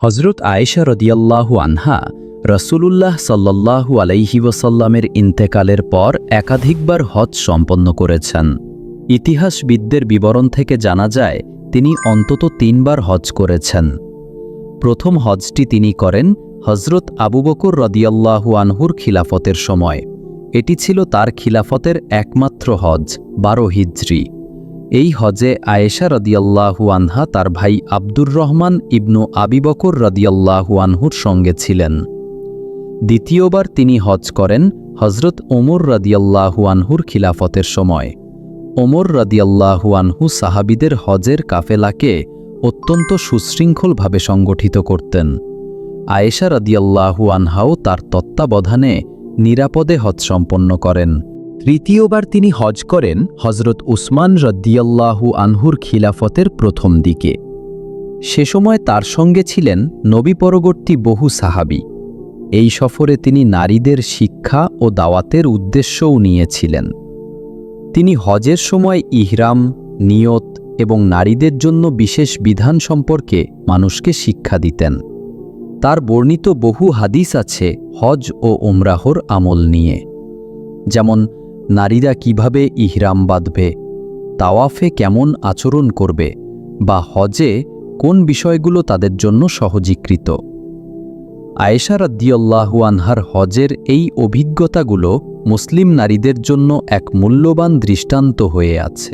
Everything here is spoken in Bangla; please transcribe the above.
হজরত আয়েশা রদিয়াল্লাহু আনহা রসূলুল্লাহ সাল্লাল্লাহু আলাইহি ওয়াসাল্লামের ইন্তেকালের পর একাধিকবার হজ সম্পন্ন করেছেন। ইতিহাসবিদদের বিবরণ থেকে জানা যায় তিনি অন্তত 3 বার হজ করেছেন। প্রথম হজটি তিনি করেন হজরত আবু বকর রদিয়াল্লাহু আনহুর খিলাফতের সময়। এটি ছিল তার খিলাফতের একমাত্র হজ 12 হিজরি। এই হজে আয়েশা রদিয়াল্লাহু আনহা তার ভাই আব্দুর রহমান ইবনু আবি বকর রদিয়াল্লাহু আনহুর সঙ্গে ছিলেন। দ্বিতীয়বার তিনি হজ করেন হজরত ওমর রদিয়াল্লাহু আনহুর খিলাফতের সময়। ওমর রদিয়াল্লাহু আনহু সাহাবিদের হজের কাফেলাকে অত্যন্ত সুশৃঙ্খলভাবে সংগঠিত করতেন। আয়েশা রদিয়াল্লাহু আনহাও তার তত্ত্বাবধানে নিরাপদে হজ সম্পন্ন করেন। তৃতীয়বার তিনি হজ করেন হজরত উসমান রদিয়াল্লাহু আনহুর খিলাফতের প্রথম দিকে। সে সময় তার সঙ্গে ছিলেন নবী পরবর্তী বহু সাহাবী। এই সফরে তিনি নারীদের শিক্ষা ও দাওয়াতের উদ্দেশ্যও নিয়েছিলেন। তিনি হজের সময় ইহরাম, নিয়ত এবং নারীদের জন্য বিশেষ বিধান সম্পর্কে মানুষকে শিক্ষা দিতেন। তার বর্ণিত বহু হাদিস আছে হজ ও উমরাহর আমল নিয়ে, যেমন নারীরা কিভাবে ইহরাম বাঁধবে, তাওয়াফে কেমন আচরণ করবে বা হজে কোন বিষয়গুলো তাদের জন্য সহজীকৃত। আয়েশা রাদিয়াল্লাহু আনহার হজের এই অভিজ্ঞতাগুলো মুসলিম নারীদের জন্য এক মূল্যবান দৃষ্টান্ত হয়ে আছে।